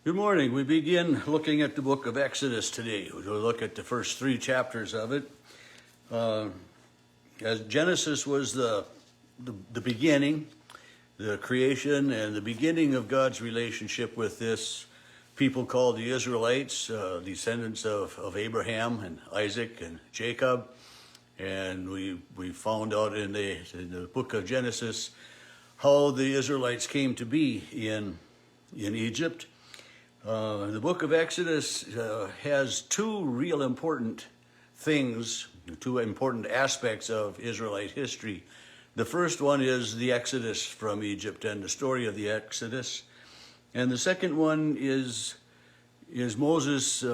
Good morning. We begin looking at the book of Exodus today. We'll look at the first 3 chapters of it. As Genesis was the beginning, the creation, and the beginning of God's relationship with this people called the Israelites, descendants of Abraham and Isaac and Jacob. And we found out in the book of Genesis how the Israelites came to be in Egypt. The book of Exodus has 2 real important things, 2 important aspects of Israelite history. The first one is the Exodus from Egypt and the story of the Exodus. And the second one is Moses'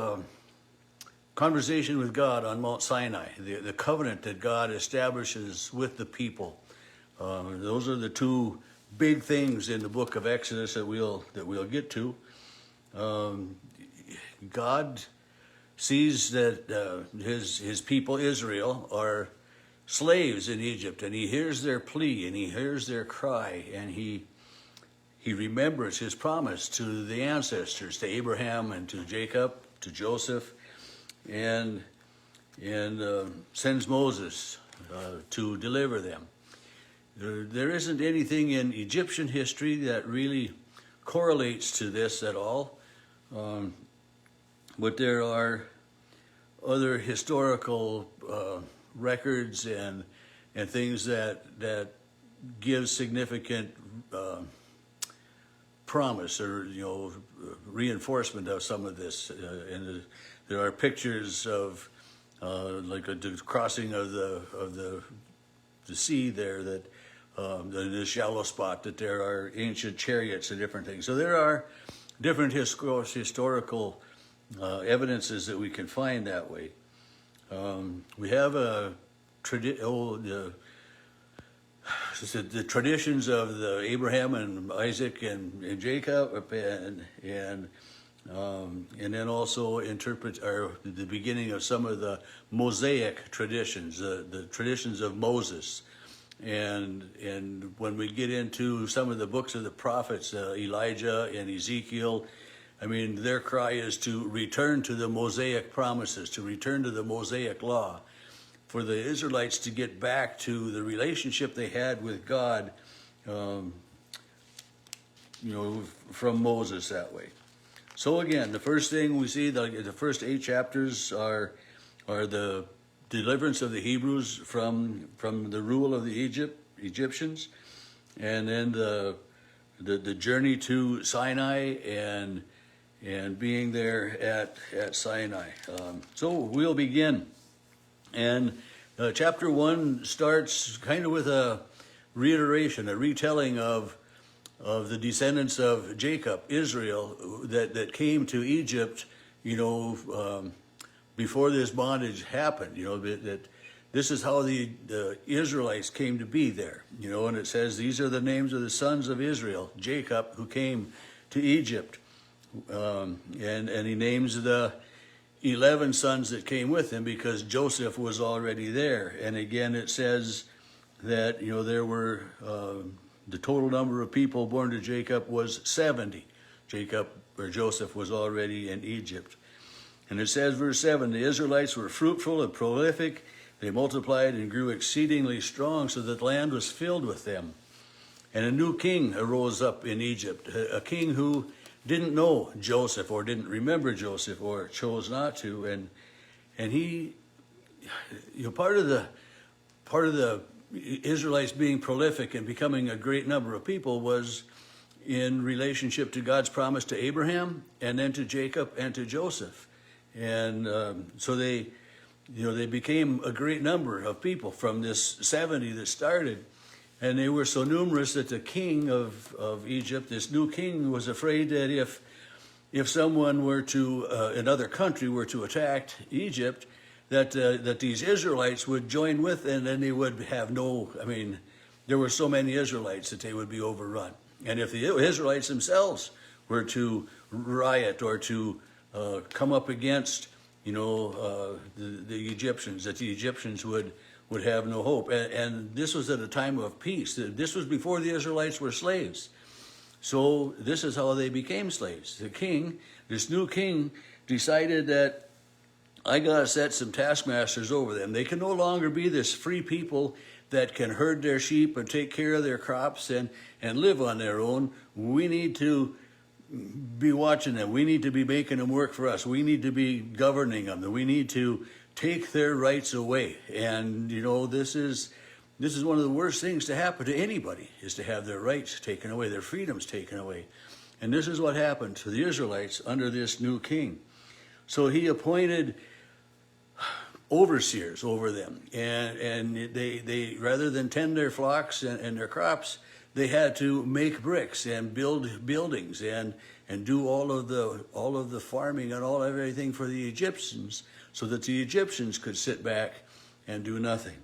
conversation with God on Mount Sinai, the covenant that God establishes with the people. Those are the 2 big things in the book of Exodus that we'll get to. God sees that his people Israel are slaves in Egypt, and he hears their plea and he hears their cry, and he remembers his promise to the ancestors, to Abraham and to Jacob, to Joseph, and sends Moses to deliver them. There isn't anything in Egyptian history that really correlates to this at all. But there are other historical records and things that give significant promise or reinforcement of some of this. And there are pictures of like the crossing of the sea there, that the shallow spot, that there are ancient chariots and different things. So there are different historical evidences that we can find that way. We have the traditions of the Abraham and Isaac and Jacob, and then also the beginning of some of the Mosaic traditions, the traditions of Moses. And when we get into some of the books of the prophets, Elijah and Ezekiel, I mean, their cry is to return to the Mosaic promises, to return to the Mosaic law, for the Israelites to get back to the relationship they had with God, from Moses that way. So again, the first thing we see, the first 8 chapters are the deliverance of the Hebrews from the rule of the Egyptians, and then the journey to Sinai and being there at Sinai. So we'll begin, and chapter 1 starts kind of with a reiteration, a retelling of the descendants of Jacob, Israel, that came to Egypt, before this bondage happened, that this is how the Israelites came to be there, and it says, these are the names of the sons of Israel, Jacob, who came to Egypt. And he names the 11 sons that came with him because Joseph was already there. And again, it says that, there were, the total number of people born to Jacob was 70. Joseph was already in Egypt. And it says, verse 7, the Israelites were fruitful and prolific. They multiplied and grew exceedingly strong, so that the land was filled with them. And a new king arose up in Egypt, a king who didn't know Joseph or didn't remember Joseph or chose not to. And he, part of the Israelites being prolific and becoming a great number of people was in relationship to God's promise to Abraham and then to Jacob and to Joseph. And so they became a great number of people from this 70 that started. And they were so numerous that the king of Egypt, this new king, was afraid that if someone were to, another country were to attack Egypt, that these Israelites would join with, and then they would have there were so many Israelites that they would be overrun. And if the Israelites themselves were to riot or to come up against, the Egyptians, that the Egyptians would have no hope. And this was at a time of peace. This was before the Israelites were slaves. So this is how they became slaves. The king, this new king, decided that I got to set some taskmasters over them. They can no longer be this free people that can herd their sheep and take care of their crops and live on their own. We need to be watching them. We need to be making them work for us. We need to be governing them. We need to take their rights away. And, you know, this is one of the worst things to happen to anybody, is to have their rights taken away, their freedoms taken away. And this is what happened to the Israelites under this new king. So he appointed overseers over them, and they rather than tend their flocks and their crops, they had to make bricks and build buildings and do all of the farming and everything for the Egyptians, so that the Egyptians could sit back and do nothing.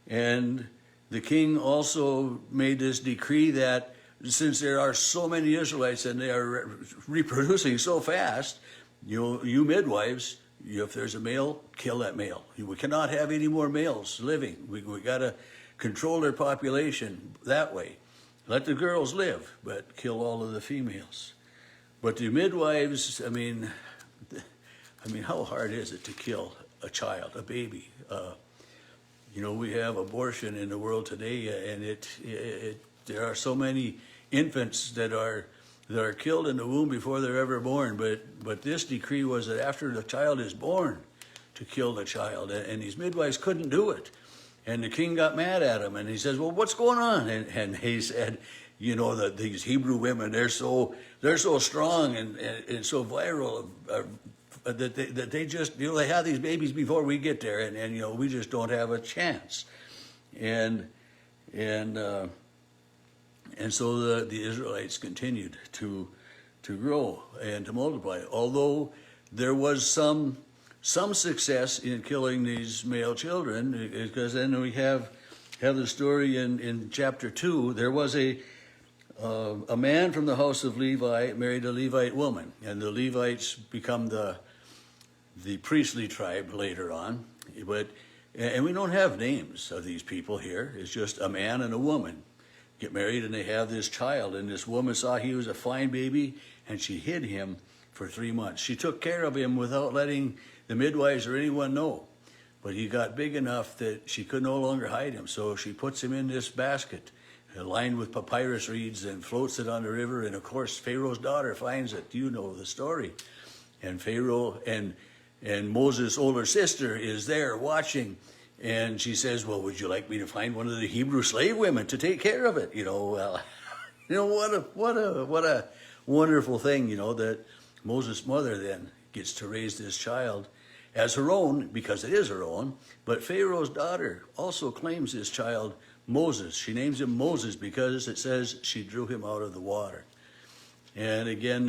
And the king also made this decree that since there are so many Israelites and they are reproducing so fast, you midwives, if there's a male, kill that male. We cannot have any more males living. We got to control their population that way. Let the girls live, but kill all of the females. But the midwives, I mean, how hard is it to kill a child, a baby? We have abortion in the world today, and there are so many infants that are killed in the womb before they're ever born. But this decree was that after the child is born, to kill the child, and these midwives couldn't do it. And the king got mad at him, and he says, "Well, what's going on?" And he said, that these Hebrew women, they're so strong and so virile that they just they have these babies before we get there, and we just don't have a chance. And so the Israelites continued to grow and to multiply, although there was some success in killing these male children, because then we have the story in chapter 2. There was a man from the house of Levi married a Levite woman, and the Levites become the priestly tribe later on. And we don't have names of these people here. It's just a man and a woman get married, and they have this child, and this woman saw he was a fine baby, and she hid him for 3 months. She took care of him without letting the midwives or anyone know. But he got big enough that she could no longer hide him, so she puts him in this basket lined with papyrus reeds and floats it on the river. And of course, Pharaoh's daughter finds it. You know the story. And Pharaoh and Moses' older sister is there watching, and she says, "Well, would you like me to find one of the Hebrew slave women to take care of it?" What a wonderful thing, that Moses' mother then gets to raise this child as her own, because it is her own. But Pharaoh's daughter also claims this child Moses. She names him Moses because it says she drew him out of the water. And again,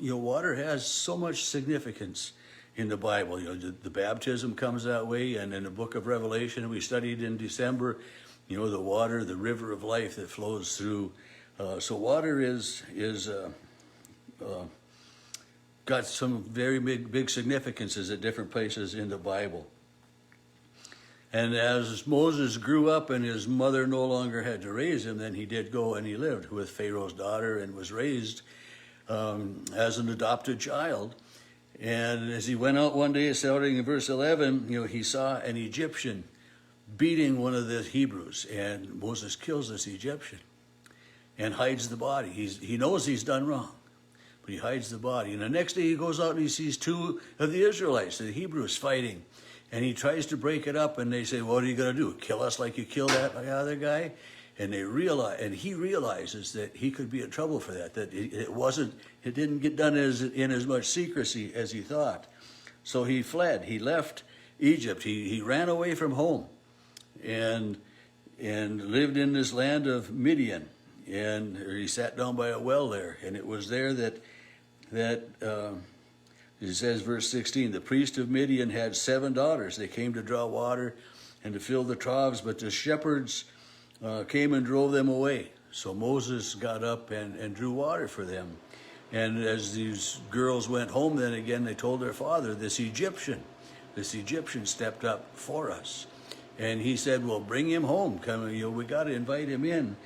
water has so much significance in the Bible. The baptism comes that way, and in the book of Revelation we studied in December, the water, the river of life that flows through. So water is got some very big significances at different places in the Bible. And as Moses grew up and his mother no longer had to raise him, then he did go and he lived with Pharaoh's daughter and was raised as an adopted child. And as he went out one day, starting in verse 11, he saw an Egyptian beating one of the Hebrews, and Moses kills this Egyptian and hides the body. He knows he's done wrong, but he hides the body. And the next day he goes out and he sees two of the Israelites, the Hebrews, fighting. And he tries to break it up, and they say, "What are you going to do? Kill us like you killed that other guy?" And he realizes that he could be in trouble for that. That it didn't get done in as much secrecy as he thought. So he fled. He left Egypt. He ran away from home, and lived in this land of Midian. And he sat down by a well there, and it was there that it says, verse 16, the priest of Midian had 7 daughters. They came to draw water and to fill the troughs, but the shepherds came and drove them away. So Moses got up and drew water for them. And as these girls went home, then again they told their father, this Egyptian stepped up for us. And he said, "Well, bring him home. Come, we got to invite him in."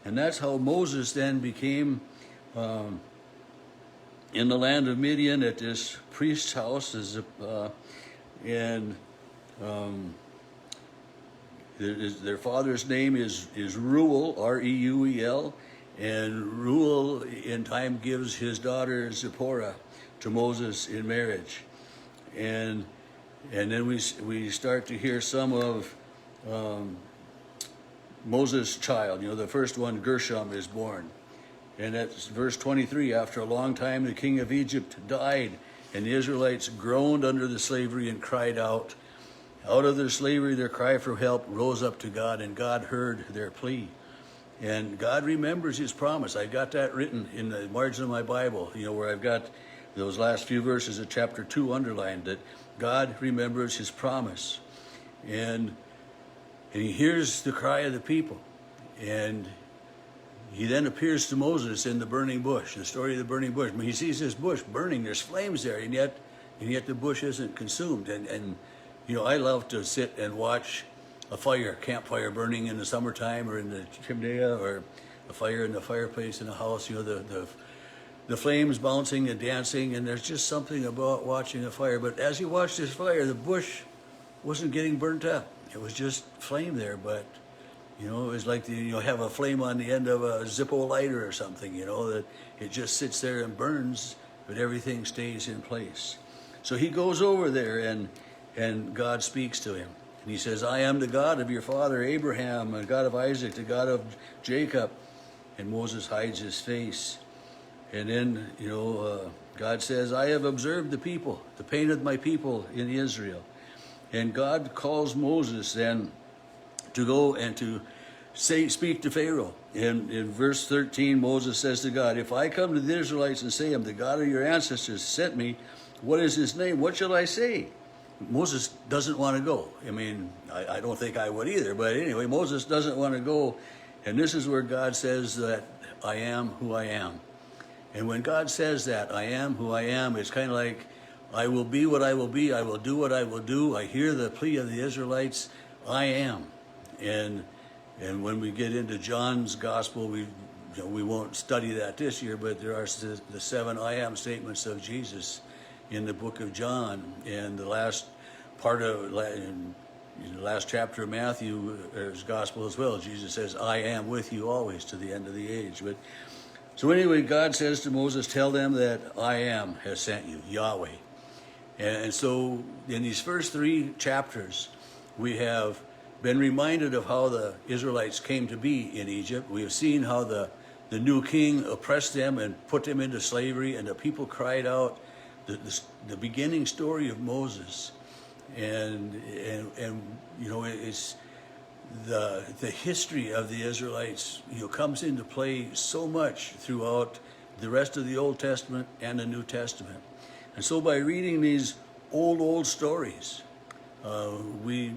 And that's how Moses then became in the land of Midian at this priest's house, and their father's name is Reuel, R-E-U-E-L, and Reuel in time gives his daughter Zipporah to Moses in marriage, and then we start to hear some of Moses' child. The first one, Gershom, is born. And that's verse 23. After a long time, the king of Egypt died, and the Israelites groaned under the slavery and cried out. Out of their slavery, their cry for help rose up to God, and God heard their plea. And God remembers his promise. I got that written in the margin of my Bible, where I've got those last few verses of chapter 2 underlined, that God remembers his promise. And he hears the cry of the people. And he then appears to Moses in the burning bush, the story of the burning bush. He sees this bush burning, there's flames there, and yet the bush isn't consumed. And I love to sit and watch a campfire burning in the summertime, or in the chimney, or a fire in the fireplace in a house, the flames bouncing and dancing, and there's just something about watching a fire. But as you watch this fire, the bush wasn't getting burnt up. It was just flame there, but it was like have a flame on the end of a Zippo lighter or something, that it just sits there and burns, but everything stays in place. So he goes over there, and God speaks to him. And he says, I am the God of your father Abraham, the God of Isaac, the God of Jacob. And Moses hides his face. And then, God says, I have observed the people, the pain of my people in Israel. And God calls Moses then to go and to speak to Pharaoh. And in verse 13, Moses says to God, if I come to the Israelites and say, the God of your ancestors sent me, what is his name? What shall I say? Moses doesn't want to go. I don't think I would either. But anyway, Moses doesn't want to go. And this is where God says that I am who I am. And when God says that, I am who I am, it's kind of like, I will be what I will be. I will do what I will do. I hear the plea of the Israelites. I am. And when we get into John's gospel, we won't study that this year, but there are the 7 I am statements of Jesus in the book of John. And the last part of in the last chapter of Matthew's gospel as well, Jesus says, I am with you always to the end of the age. So anyway, God says to Moses, tell them that I am has sent you, Yahweh. And so in these first 3 chapters, we have been reminded of how the Israelites came to be in Egypt. We have seen how the new king oppressed them and put them into slavery, and the people cried out. The beginning story of Moses, and it's the history of the Israelites comes into play so much throughout the rest of the Old Testament and the New Testament. And so by reading these old stories, we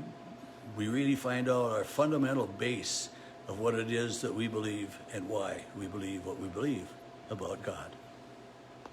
really find out our fundamental base of what it is that we believe and why we believe what we believe about God.